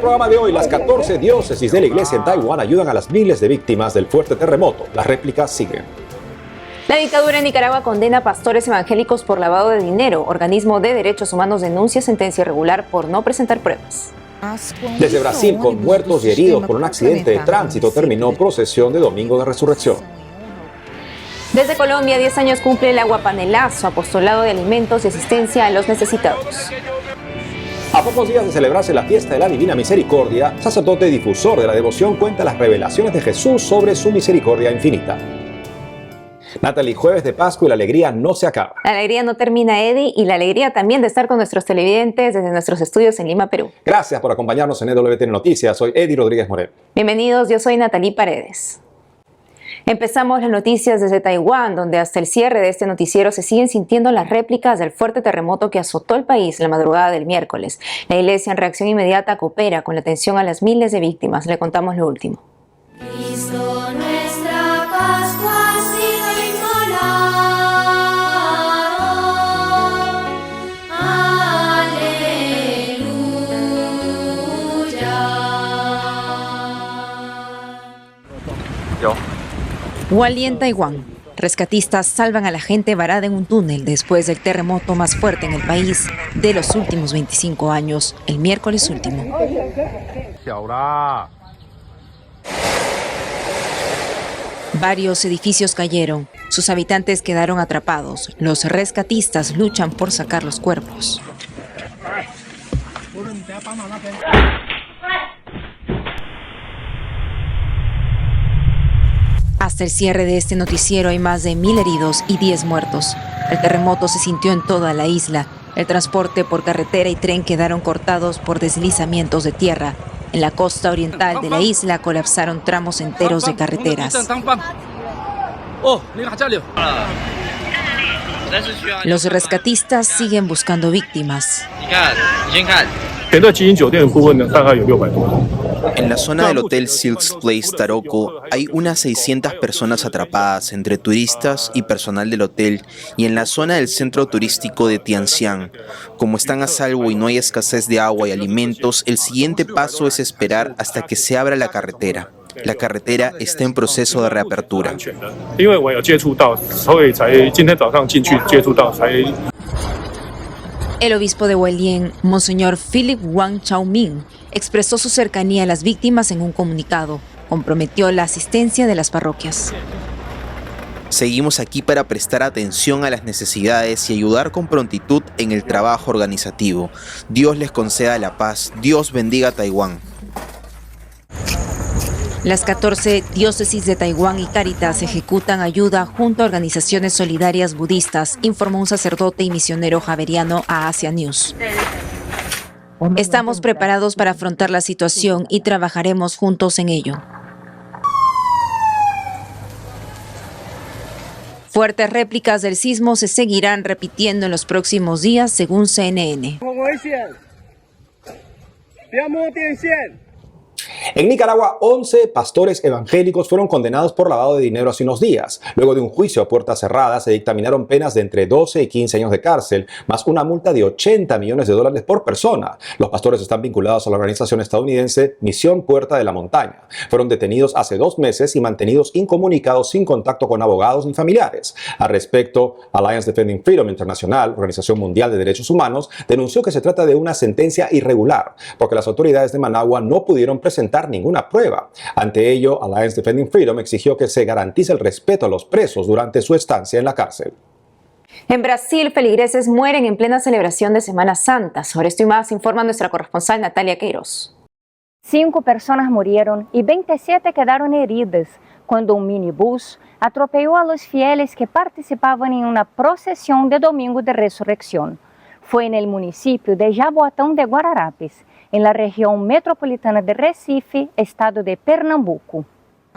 programa de hoy, las 14 diócesis de la iglesia en Taiwán ayudan a las miles de víctimas del fuerte terremoto. Las réplicas siguen. La dictadura en Nicaragua condena a pastores evangélicos por lavado de dinero. Organismo de Derechos Humanos denuncia sentencia irregular por no presentar pruebas. Desde Brasil, con muertos y heridos por un accidente de tránsito, terminó procesión de Domingo de Resurrección. Desde Colombia, 10 años cumple el Aguapanelazo, apostolado de alimentos y asistencia a los necesitados. A pocos días de celebrarse la fiesta de la Divina Misericordia, sacerdote y difusor de la devoción cuenta las revelaciones de Jesús sobre su misericordia infinita. Natalie, jueves de Pascua y la alegría no se acaba. La alegría no termina, Eddie, y la alegría también de estar con nuestros televidentes desde nuestros estudios en Lima, Perú. Gracias por acompañarnos en EWTN Noticias. Soy Eddie Rodríguez Morel. Bienvenidos, yo soy Natalie Paredes. Empezamos las noticias desde Taiwán, donde hasta el cierre de este noticiero se siguen sintiendo las réplicas del fuerte terremoto que azotó el país la madrugada del miércoles. La iglesia en reacción inmediata coopera con la atención a las miles de víctimas. Le contamos lo último. Cristo, nuestra Pascua ha sido inmolado. Aleluya. Hualien, Taiwán. Rescatistas salvan a la gente varada en un túnel después del terremoto más fuerte en el país de los últimos 25 años, el miércoles último. Varios edificios cayeron, sus habitantes quedaron atrapados. Los rescatistas luchan por sacar los cuerpos. Hasta el cierre de este noticiero hay más de 1.000 heridos y 10 muertos. El terremoto se sintió en toda la isla. El transporte por carretera y tren quedaron cortados por deslizamientos de tierra. En la costa oriental de la isla colapsaron tramos enteros de carreteras. Los rescatistas siguen buscando víctimas. En la zona del Hotel Silks Place Taroko hay unas 600 personas atrapadas entre turistas y personal del hotel, y en la zona del centro turístico de Tianxiang. Como están a salvo y no hay escasez de agua y alimentos, el siguiente paso es esperar hasta que se abra la carretera. La carretera está en proceso de reapertura. El obispo de Hualien, Monseñor Philip Wang Chaoming, expresó su cercanía a las víctimas en un comunicado. Comprometió la asistencia de las parroquias. Seguimos aquí para prestar atención a las necesidades y ayudar con prontitud en el trabajo organizativo. Dios les conceda la paz. Dios bendiga a Taiwán. Las 14 diócesis de Taiwán y Cáritas ejecutan ayuda junto a organizaciones solidarias budistas, informó un sacerdote y misionero javeriano a Asia News. Estamos preparados para afrontar la situación y trabajaremos juntos en ello. Fuertes réplicas del sismo se seguirán repitiendo en los próximos días, según CNN. En Nicaragua, 11 pastores evangélicos fueron condenados por lavado de dinero hace unos días. Luego de un juicio a puertas cerradas, se dictaminaron penas de entre 12 y 15 años de cárcel, más una multa de $80 millones por persona. Los pastores están vinculados a la organización estadounidense Misión Puerta de la Montaña. Fueron detenidos hace 2 meses y mantenidos incomunicados sin contacto con abogados ni familiares. Al respecto, Alliance Defending Freedom International, Organización Mundial de Derechos Humanos, denunció que se trata de una sentencia irregular, porque las autoridades de Managua no pudieron presentar ninguna prueba. Ante ello, Alliance Defending Freedom exigió que se garantice el respeto a los presos durante su estancia en la cárcel. En Brasil, feligreses mueren en plena celebración de Semana Santa. Sobre esto y más informa nuestra corresponsal Natalia Queiroz. 5 personas murieron y 27 quedaron heridas cuando un minibús atropelló a los fieles que participaban en una procesión de Domingo de Resurrección. Fue en el municipio de Jaboatão de Guararapes, en la región metropolitana de Recife, estado de Pernambuco.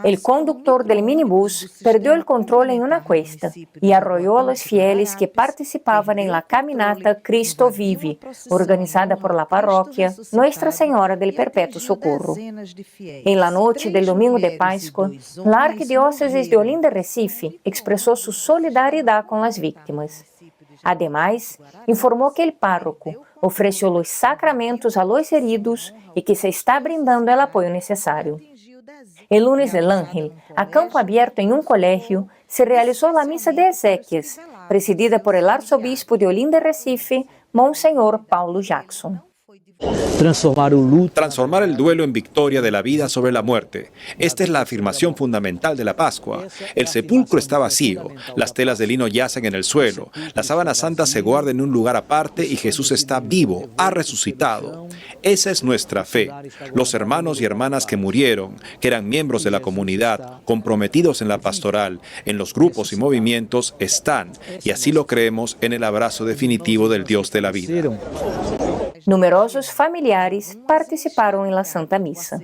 El conductor del minibús perdió el control en una cuesta y arrolló a los fieles que participaban en la caminata Cristo Vive, organizada por la parroquia Nuestra Señora del Perpetuo Socorro. En la noche del domingo de Pascua, la Arquidiócesis de Olinda Recife expresó su solidaridad con las víctimas. Además, informou que o párroco ofereceu os sacramentos a los heridos e que se está brindando o apoio necessário. El lunes del Ángel, a campo abierto em um colégio, se realizou a missa de exéquias, presidida por el arzobispo de Olinda, Recife, Monsenhor Paulo Jackson. Transformar el duelo en victoria de la vida sobre la muerte. Esta es la afirmación fundamental de la Pascua. El sepulcro está vacío, las telas de lino yacen en el suelo, la sábana santa se guarda en un lugar aparte y Jesús está vivo, ha resucitado. Esa es nuestra fe. Los hermanos y hermanas que murieron, que eran miembros de la comunidad, comprometidos en la pastoral, en los grupos y movimientos, están, y así lo creemos, en el abrazo definitivo del Dios de la vida. Numerosos familiares participaram em la Santa Missa.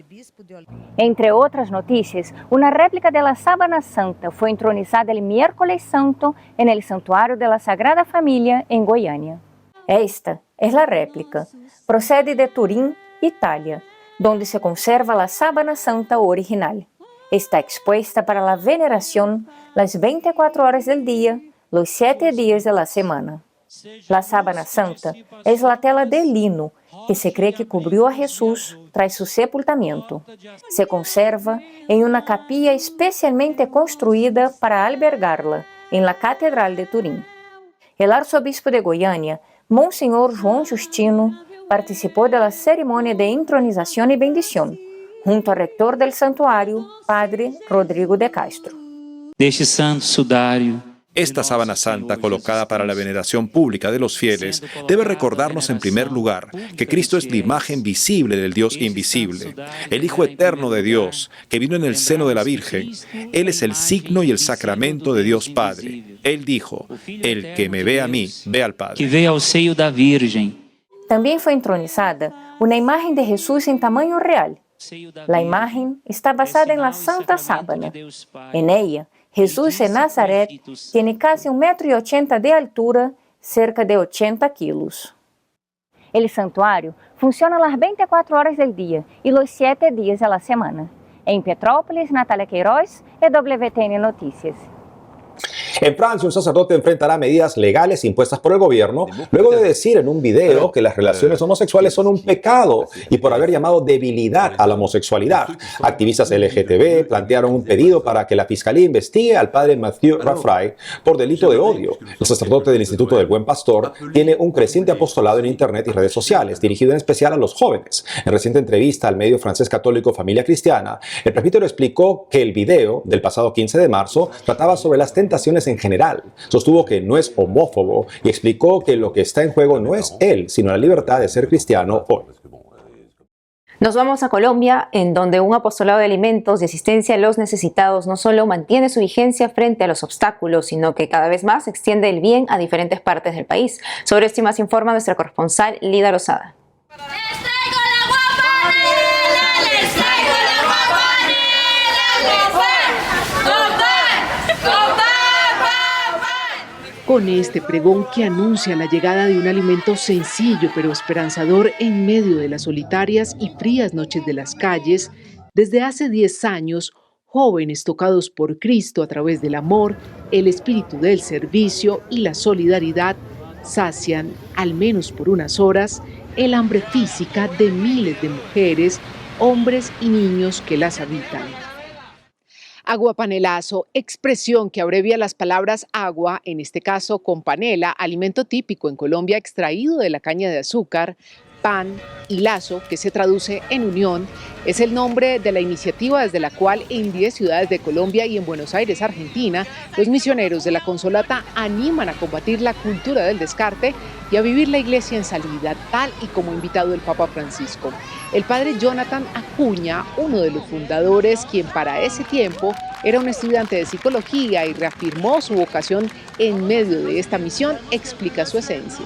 Entre outras notícias, uma réplica da Sábana Santa foi entronizada el miércoles santo en el Santuário de la Sagrada Familia em Goiânia. Esta é a réplica. Procede de Turim, Itália, donde se conserva a Sábana Santa original. Está expuesta para a veneração las 24 horas del día, los 7 días de la semana. La sábana santa é a tela de lino que se cree que cobriu a Jesús tras su sepultamento. Se conserva em uma capilla especialmente construída para albergarla em la Catedral de Turim. El arzobispo de Goiânia, Monsenhor João Justino, participou da cerimônia de entronização e bendição, junto ao rector del santuário, Padre Rodrigo de Castro. Deste santo sudário, Esta sábana santa, colocada para la veneración pública de los fieles, debe recordarnos en primer lugar que Cristo es la imagen visible del Dios invisible, el Hijo eterno de Dios, que vino en el seno de la Virgen. Él es el signo y el sacramento de Dios Padre. Él dijo, el que me ve a mí, ve al Padre. que veio ao seio da Virgem. Também foi entronizada uma imagem de Jesus em tamanho real. A imagem está basada em la Santa Sábana. En ella, Jesús en Nazaret tiene casi 1,80 m de altura, cerca de 80 kilos. El santuário funciona las 24 horas del día y los 7 días de la semana. En Petrópolis, Natalia Queiroz, EWTN Noticias. En Francia, un sacerdote enfrentará medidas legales impuestas por el gobierno luego de decir en un video que las relaciones homosexuales son un pecado y por haber llamado debilidad a la homosexualidad. Activistas LGTB plantearon un pedido para que la fiscalía investigue al padre Mathieu Raffray por delito de odio. El sacerdote del Instituto del Buen Pastor tiene un creciente apostolado en Internet y redes sociales, dirigido en especial a los jóvenes. En reciente entrevista al medio francés católico Familia Cristiana, el presbítero explicó que el video del pasado 15 de marzo trataba sobre las tentaciones en general. Sostuvo que no es homófobo y explicó que lo que está en juego no es él, sino la libertad de ser cristiano hoy. Nos vamos a Colombia, en donde un apostolado de alimentos y asistencia a los necesitados no solo mantiene su vigencia frente a los obstáculos, sino que cada vez más extiende el bien a diferentes partes del país. Sobre esto y más informa nuestra corresponsal Lida Lozada. Con este pregón que anuncia la llegada de un alimento sencillo pero esperanzador en medio de las solitarias y frías noches de las calles, desde hace 10 años, jóvenes tocados por Cristo a través del amor, el espíritu del servicio y la solidaridad sacian, al menos por unas horas, el hambre física de miles de mujeres, hombres y niños que las habitan. Aguapanelazo, expresión que abrevia las palabras agua, en este caso con panela, alimento típico en Colombia extraído de la caña de azúcar, pan y lazo, que se traduce en unión, es el nombre de la iniciativa desde la cual en 10 ciudades de Colombia y en Buenos Aires, Argentina, los misioneros de la Consolata animan a combatir la cultura del descarte y a vivir la iglesia en salida, tal y como invitado el Papa Francisco. El padre Jonathan Acuña, uno de los fundadores, quien para ese tiempo era un estudiante de psicología y reafirmó su vocación en medio de esta misión, explica su esencia.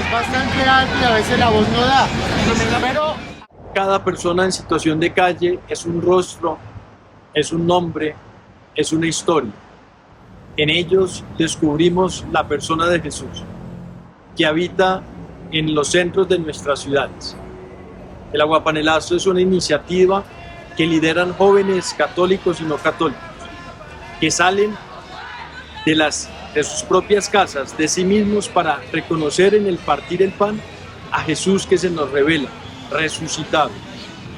Es bastante alto y a veces la voz no da, pero cada persona en situación de calle es un rostro, es un nombre, es una historia. En ellos descubrimos la persona de Jesús, que habita en los centros de nuestras ciudades. El Aguapanelazo es una iniciativa que lideran jóvenes católicos y no católicos, que salen de las de sus propias casas, de sí mismos, para reconocer en el partir el pan a Jesús que se nos revela, resucitado,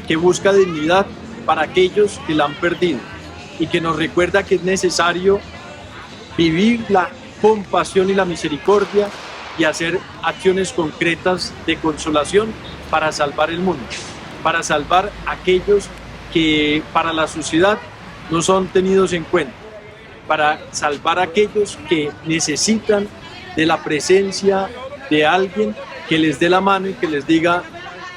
que busca dignidad para aquellos que la han perdido y que nos recuerda que es necesario vivir la compasión y la misericordia y hacer acciones concretas de consolación para salvar el mundo, para salvar a aquellos que para la sociedad no son tenidos en cuenta, para salvar a aquellos que necesitan de la presencia de alguien que les dé la mano y que les diga: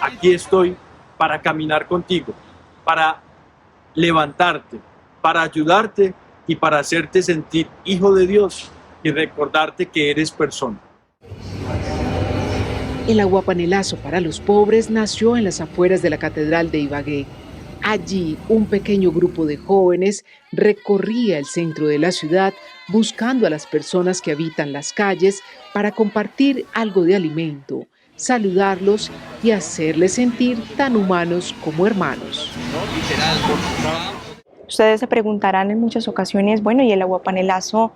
aquí estoy para caminar contigo, para levantarte, para ayudarte y para hacerte sentir hijo de Dios y recordarte que eres persona. El aguapanelazo para los pobres nació en las afueras de la Catedral de Ibagué. Allí, un pequeño grupo de jóvenes recorría el centro de la ciudad buscando a las personas que habitan las calles para compartir algo de alimento, saludarlos y hacerles sentir tan humanos como hermanos. Ustedes se preguntarán en muchas ocasiones, bueno, ¿y el aguapanelazo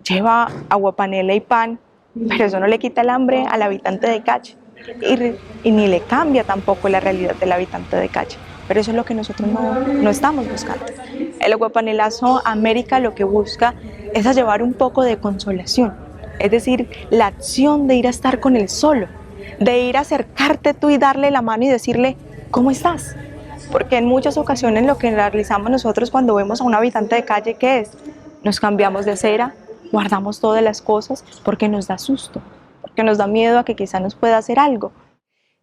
lleva aguapanela y pan? Pero eso no le quita el hambre al habitante de calle y ni le cambia tampoco la realidad del habitante de calle. Pero eso es lo que nosotros no estamos buscando. El aguapanelazo América lo que busca es a llevar un poco de consolación, es decir, la acción de ir a estar con él solo, de ir a acercarte tú y darle la mano y decirle, ¿cómo estás? Porque en muchas ocasiones lo que realizamos nosotros cuando vemos a un habitante de calle, ¿qué es? Nos cambiamos de acera, guardamos todas las cosas porque nos da susto, porque nos da miedo a que quizá nos pueda hacer algo.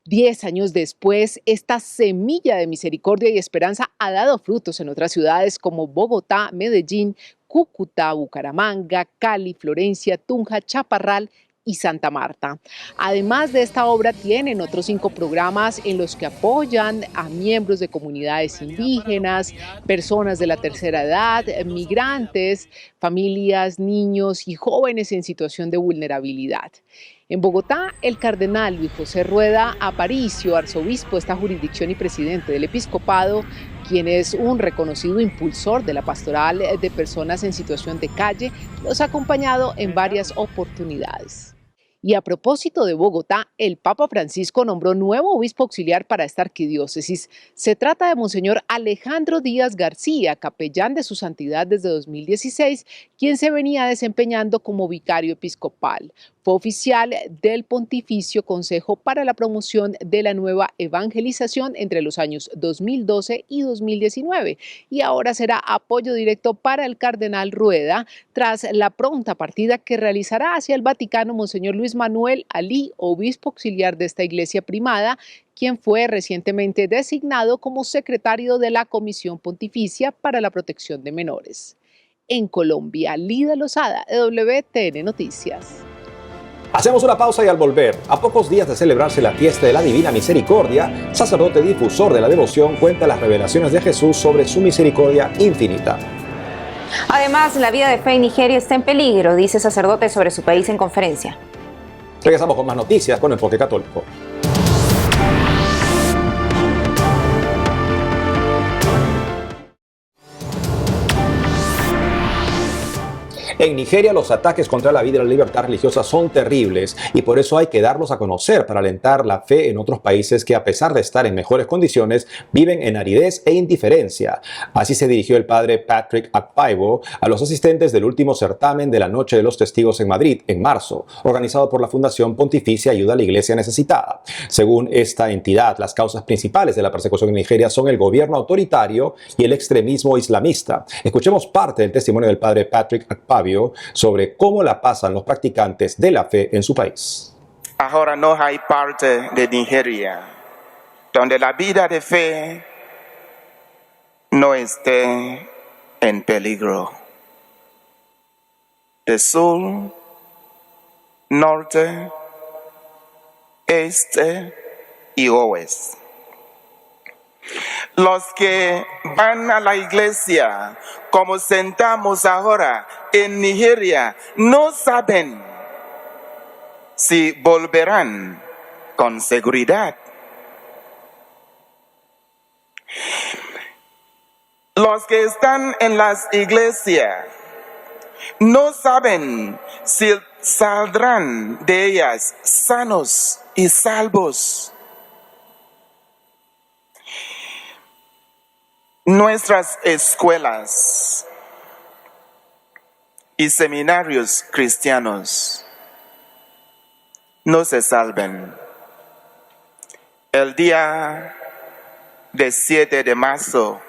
10 años después, esta semilla de misericordia y esperanza ha dado frutos en otras ciudades como Bogotá, Medellín, Cúcuta, Bucaramanga, Cali, Florencia, Tunja, Chaparral y Santa Marta. Además de esta obra, tienen otros 5 programas en los que apoyan a miembros de comunidades indígenas, personas de la tercera edad, migrantes, familias, niños y jóvenes en situación de vulnerabilidad. En Bogotá, el cardenal Luis José Rueda Aparicio, arzobispo de esta jurisdicción y presidente del episcopado, quien es un reconocido impulsor de la pastoral de personas en situación de calle, los ha acompañado en varias oportunidades. Y a propósito de Bogotá, el Papa Francisco nombró nuevo obispo auxiliar para esta arquidiócesis. Se trata de Monseñor Alejandro Díaz García, capellán de su santidad desde 2016, quien se venía desempeñando como vicario episcopal. Fue oficial del Pontificio Consejo para la Promoción de la Nueva Evangelización entre los años 2012 y 2019 y ahora será apoyo directo para el cardenal Rueda tras la pronta partida que realizará hacia el Vaticano Monseñor Luis Manuel Alí, obispo auxiliar de esta iglesia primada, quien fue recientemente designado como secretario de la Comisión Pontificia para la Protección de Menores. En Colombia, Lida Lozada, WTN Noticias. Hacemos una pausa y al volver, a pocos días de celebrarse la fiesta de la Divina Misericordia, sacerdote difusor de la devoción cuenta las revelaciones de Jesús sobre su misericordia infinita. Además, la vida de fe en Nigeria está en peligro, dice sacerdote sobre su país en conferencia. Regresamos con más noticias con Enfoque Católico. En Nigeria los ataques contra la vida y la libertad religiosa son terribles y por eso hay que darlos a conocer para alentar la fe en otros países que a pesar de estar en mejores condiciones viven en aridez e indiferencia. Así se dirigió el padre Patrick Akpaibo a los asistentes del último certamen de la Noche de los Testigos en Madrid en marzo, organizado por la Fundación Pontificia Ayuda a la Iglesia Necesitada. Según esta entidad, las causas principales de la persecución en Nigeria son el gobierno autoritario y el extremismo islamista. Escuchemos parte del testimonio del padre Patrick Akpaibo sobre cómo la pasan los practicantes de la fe en su país. Ahora no hay parte de Nigeria donde la vida de fe no esté en peligro. De sur, norte, este y oeste. Los que van a la iglesia, como sentamos ahora en Nigeria, no saben si volverán con seguridad. Los que están en las iglesias no saben si saldrán de ellas sanos y salvos. Nuestras escuelas y seminarios cristianos no se salven. El día del 7 de marzo,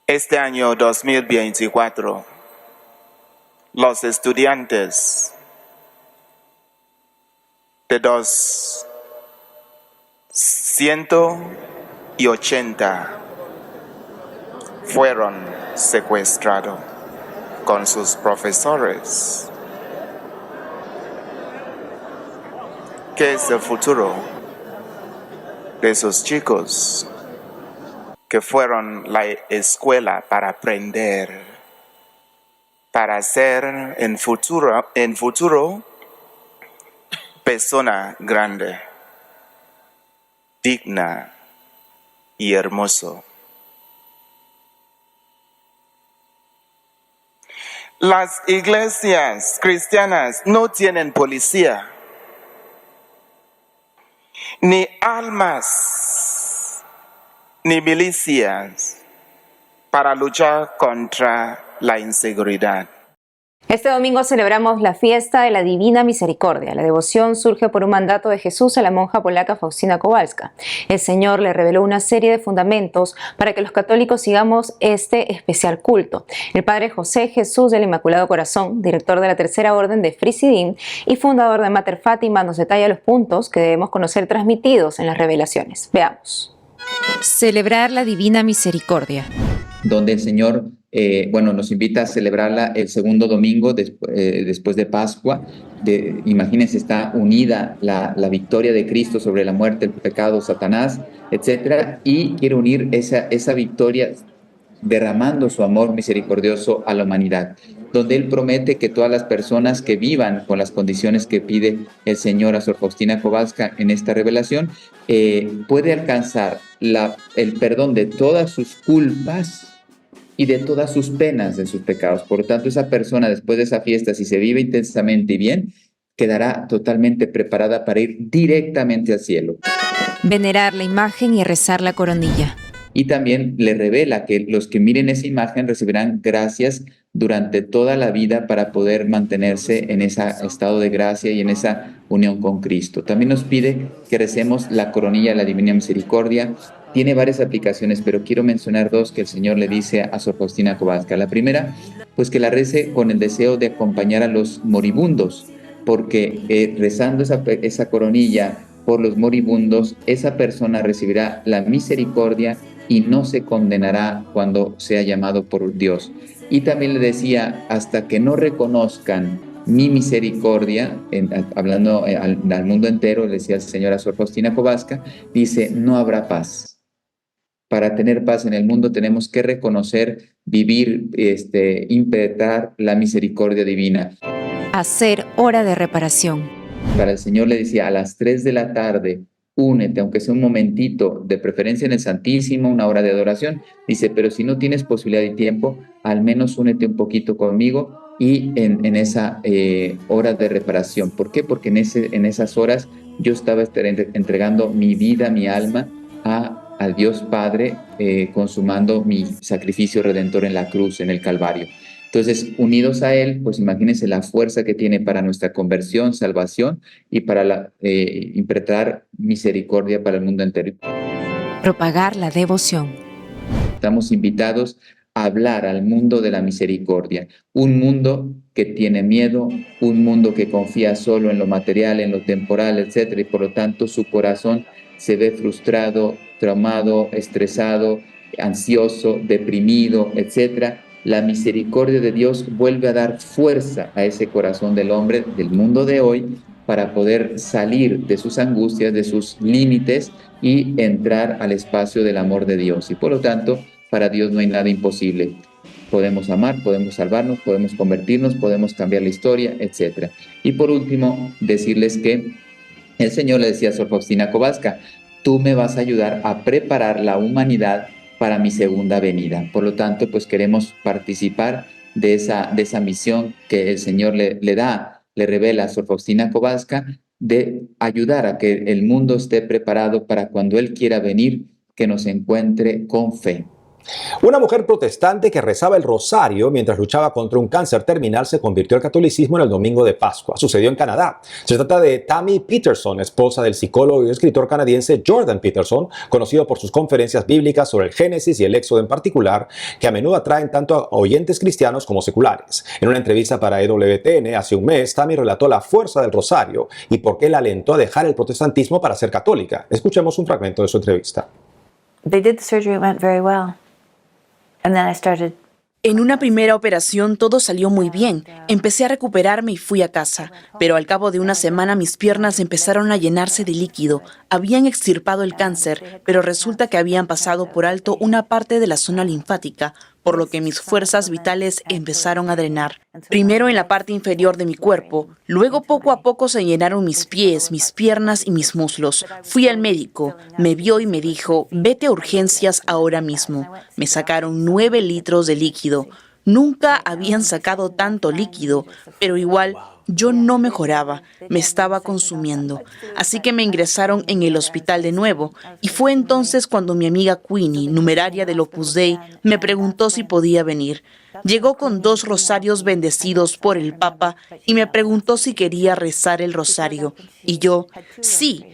este año 2024, los estudiantes de 280 fueron secuestrados con sus profesores. ¿Qué es el futuro de esos chicos que fueron a la escuela para aprender, para ser en futuro persona grande, digna y hermoso? Las iglesias cristianas no tienen policía, ni armas, ni milicias para luchar contra la inseguridad. Este domingo celebramos la fiesta de la Divina Misericordia. La devoción surge por un mandato de Jesús a la monja polaca Faustina Kowalska. El Señor le reveló una serie de fundamentos para que los católicos sigamos este especial culto. El padre José Jesús del Inmaculado Corazón, director de la Tercera Orden de Frisidín y fundador de Mater Fátima, nos detalla los puntos que debemos conocer transmitidos en las revelaciones. Veamos. Celebrar la Divina Misericordia. Donde el Señor nos invita a celebrarla el segundo domingo después de Pascua. Imagínense, está unida la victoria de Cristo sobre la muerte, el pecado, Satanás, etc. Y quiere unir esa victoria derramando su amor misericordioso a la humanidad, donde Él promete que todas las personas que vivan con las condiciones que pide el Señor a Sor Faustina Kowalska en esta revelación, puede alcanzar el perdón de todas sus culpas y de todas sus penas de sus pecados. Por lo tanto, esa persona, después de esa fiesta, si se vive intensamente y bien, quedará totalmente preparada para ir directamente al cielo. Venerar la imagen y rezar la coronilla. Y también le revela que los que miren esa imagen recibirán gracias durante toda la vida para poder mantenerse en ese estado de gracia y en esa unión con Cristo. También nos pide que recemos la coronilla de la Divina Misericordia. Tiene varias aplicaciones, pero quiero mencionar dos que el Señor le dice a Sor Faustina Kowalska. La primera, pues que la rece con el deseo de acompañar a los moribundos, porque rezando esa coronilla por los moribundos, esa persona recibirá la misericordia y no se condenará cuando sea llamado por Dios. Y también le decía, hasta que no reconozcan mi misericordia, hablando al mundo entero, le decía el Señor a Sor Faustina Kowalska, dice, no habrá paz. Para tener paz en el mundo tenemos que reconocer, vivir, impetrar la misericordia divina. Hacer hora de reparación. Para el Señor le decía, a las 3 de la tarde, únete, aunque sea un momentito, de preferencia en el Santísimo, una hora de adoración. Dice, pero si no tienes posibilidad y tiempo, al menos únete un poquito conmigo y en esa hora de reparación. ¿Por qué? Porque en esas horas yo estaba entregando mi vida, mi alma al Dios Padre, consumando mi sacrificio redentor en la cruz, en el Calvario. Entonces, unidos a Él, pues imagínense la fuerza que tiene para nuestra conversión, salvación y para impetrar misericordia para el mundo entero. Propagar la devoción. Estamos invitados a hablar al mundo de la misericordia, un mundo que tiene miedo, un mundo que confía solo en lo material, en lo temporal, etc. Y por lo tanto su corazón se ve frustrado, traumado, estresado, ansioso, deprimido, etc. La misericordia de Dios vuelve a dar fuerza a ese corazón del hombre, del mundo de hoy, para poder salir de sus angustias, de sus límites y entrar al espacio del amor de Dios. Y por lo tanto, para Dios no hay nada imposible. Podemos amar, podemos salvarnos, podemos convertirnos, podemos cambiar la historia, etc. Y por último, decirles que el Señor le decía a Sor Faustina Kowalska, tú me vas a ayudar a preparar la humanidad para mi segunda venida. Por lo tanto, pues queremos participar de esa misión que el Señor le revela a Sor Faustina Kowalska, de ayudar a que el mundo esté preparado para cuando Él quiera venir, que nos encuentre con fe. Una mujer protestante que rezaba el rosario mientras luchaba contra un cáncer terminal se convirtió al catolicismo en el domingo de Pascua. Sucedió en Canadá. Se trata de Tammy Peterson, esposa del psicólogo y escritor canadiense Jordan Peterson, conocido por sus conferencias bíblicas sobre el Génesis y el Éxodo en particular, que a menudo atraen tanto a oyentes cristianos como seculares. En una entrevista para EWTN hace un mes, Tammy relató la fuerza del rosario y por qué la alentó a dejar el protestantismo para ser católica. Escuchemos un fragmento de su entrevista. They did the surgery, it went very well. And then I started. En una primera operación todo salió muy bien. Empecé a recuperarme y fui a casa. Pero al cabo de una semana mis piernas empezaron a llenarse de líquido. Habían extirpado el cáncer, pero resulta que habían pasado por alto una parte de la zona linfática, por lo que mis fuerzas vitales empezaron a drenar. Primero en la parte inferior de mi cuerpo, luego poco a poco se llenaron mis pies, mis piernas y mis muslos. Fui al médico, me vio y me dijo, vete a urgencias ahora mismo. Me sacaron 9 litros de líquido. Nunca habían sacado tanto líquido, pero igual yo no mejoraba, me estaba consumiendo. Así que me ingresaron en el hospital de nuevo y fue entonces cuando mi amiga Queenie, numeraria del Opus Dei, me preguntó si podía venir. Llegó con 2 rosarios bendecidos por el Papa y me preguntó si quería rezar el rosario. Y yo, sí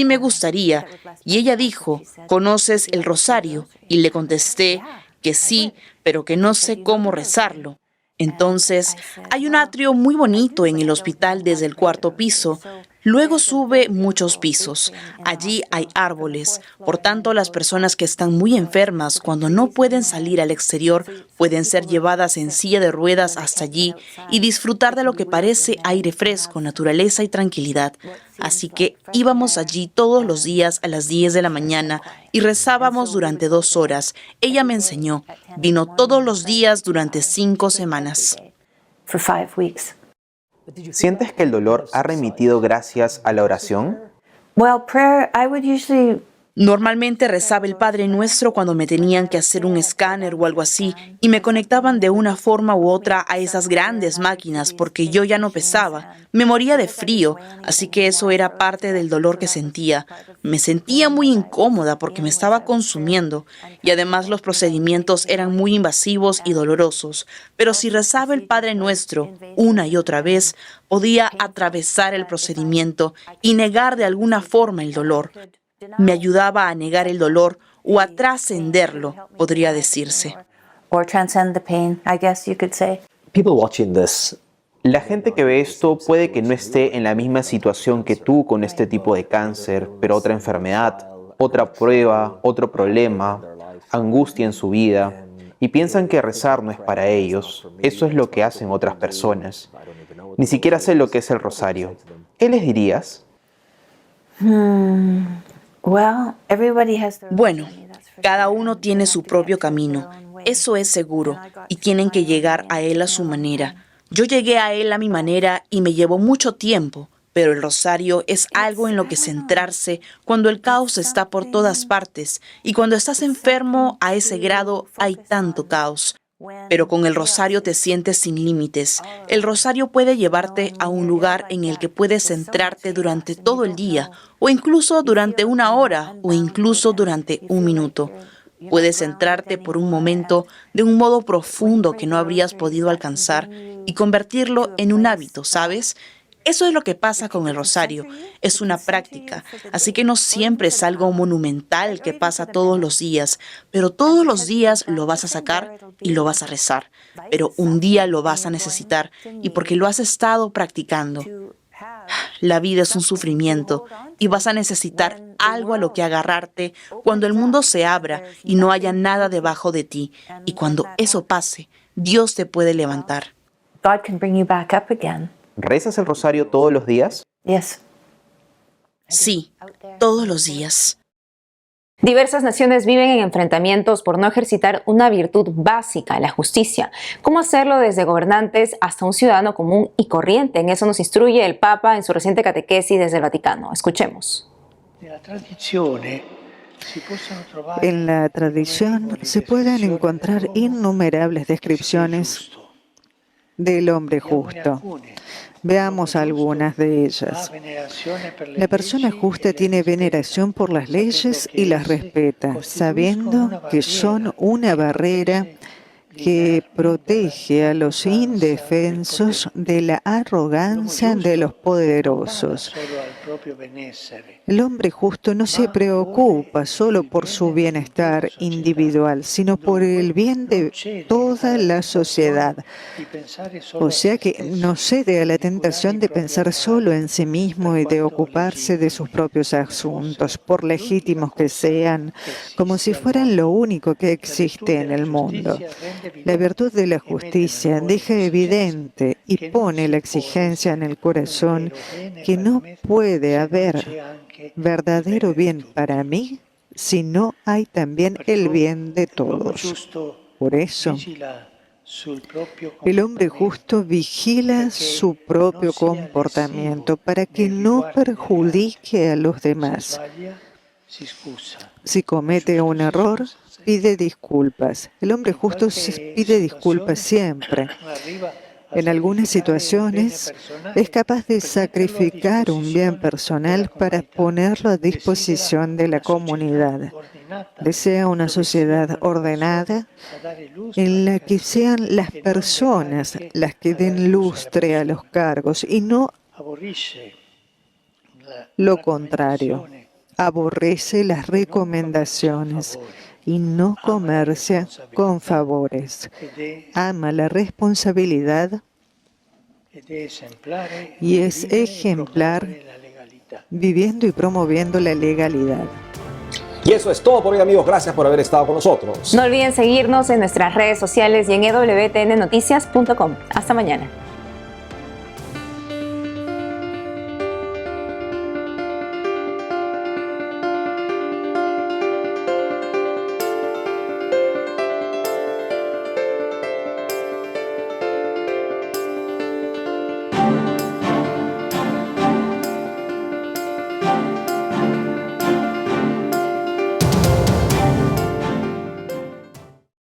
me gustaría. Y ella dijo, ¿conoces el rosario? Y le contesté que sí, pero que no sé cómo rezarlo. Entonces, hay un atrio muy bonito en el hospital desde el 4º piso. Luego sube muchos pisos. Allí hay árboles. Por tanto, las personas que están muy enfermas, cuando no pueden salir al exterior, pueden ser llevadas en silla de ruedas hasta allí y disfrutar de lo que parece aire fresco, naturaleza y tranquilidad. Así que íbamos allí todos los días a las 10 de la mañana y rezábamos durante 2 horas. Ella me enseñó. Vino todos los días durante 5 semanas. For 5 weeks. ¿Sientes que el dolor ha remitido gracias a la oración? Well, prayer, I would usually. Normalmente rezaba el Padre Nuestro cuando me tenían que hacer un escáner o algo así y me conectaban de una forma u otra a esas grandes máquinas porque yo ya no pesaba. Me moría de frío, así que eso era parte del dolor que sentía. Me sentía muy incómoda porque me estaba consumiendo y además los procedimientos eran muy invasivos y dolorosos. Pero si rezaba el Padre Nuestro una y otra vez, podía atravesar el procedimiento y negar de alguna forma el dolor. Me ayudaba a negar el dolor o a trascenderlo, podría decirse. Or transcend the pain, I guess you could say. People watching this. La gente que ve esto puede que no esté en la misma situación que tú con este tipo de cáncer, pero otra enfermedad, otra prueba, otro problema, angustia en su vida, y piensan que rezar no es para ellos. Eso es lo que hacen otras personas. Ni siquiera sé lo que es el rosario. ¿Qué les dirías? Bueno, cada uno tiene su propio camino, eso es seguro, y tienen que llegar a él a su manera. Yo llegué a él a mi manera y me llevó mucho tiempo, pero el rosario es algo en lo que centrarse cuando el caos está por todas partes, y cuando estás enfermo a ese grado hay tanto caos. Pero con el rosario te sientes sin límites. El rosario puede llevarte a un lugar en el que puedes centrarte durante todo el día, o incluso durante 1 hora, o incluso durante 1 minuto. Puedes centrarte por un momento de un modo profundo que no habrías podido alcanzar y convertirlo en un hábito, ¿sabes? Eso es lo que pasa con el rosario, es una práctica, así que no siempre es algo monumental que pasa todos los días, pero todos los días lo vas a sacar y lo vas a rezar, pero un día lo vas a necesitar y porque lo has estado practicando. La vida es un sufrimiento y vas a necesitar algo a lo que agarrarte cuando el mundo se abra y no haya nada debajo de ti, y cuando eso pase, Dios te puede levantar. God can bring you back up again. ¿Rezas el rosario todos los días? Yes. Sí, todos los días. Diversas naciones viven en enfrentamientos por no ejercitar una virtud básica, la justicia. ¿Cómo hacerlo desde gobernantes hasta un ciudadano común y corriente? En eso nos instruye el Papa en su reciente catequesis desde el Vaticano. Escuchemos. En la tradición se pueden encontrar innumerables descripciones del hombre justo. Veamos algunas de ellas. La persona justa tiene veneración por las leyes y las respeta, sabiendo que son una barrera que protege a los indefensos de la arrogancia de los poderosos. El hombre justo no se preocupa solo por su bienestar individual, sino por el bien de toda la sociedad. O sea que no cede a la tentación de pensar solo en sí mismo y de ocuparse de sus propios asuntos, por legítimos que sean, como si fueran lo único que existe en el mundo. La virtud de la justicia deja evidente y pone la exigencia en el corazón que no puede haber verdadero bien para mí si no hay también el bien de todos. Por eso, el hombre justo vigila su propio comportamiento para que no perjudique a los demás. Si comete un error, pide disculpas. El hombre justo pide disculpas siempre. En algunas situaciones es capaz de sacrificar un bien personal para ponerlo a disposición de la comunidad. Desea una sociedad ordenada en la que sean las personas las que den lustre a los cargos y no lo contrario. Aborrece las recomendaciones y no comercia con favores. Ama la responsabilidad y es ejemplar viviendo y promoviendo la legalidad. Y eso es todo por hoy, amigos. Gracias por haber estado con nosotros. No olviden seguirnos en nuestras redes sociales y en ewtnnoticias.com. Hasta mañana.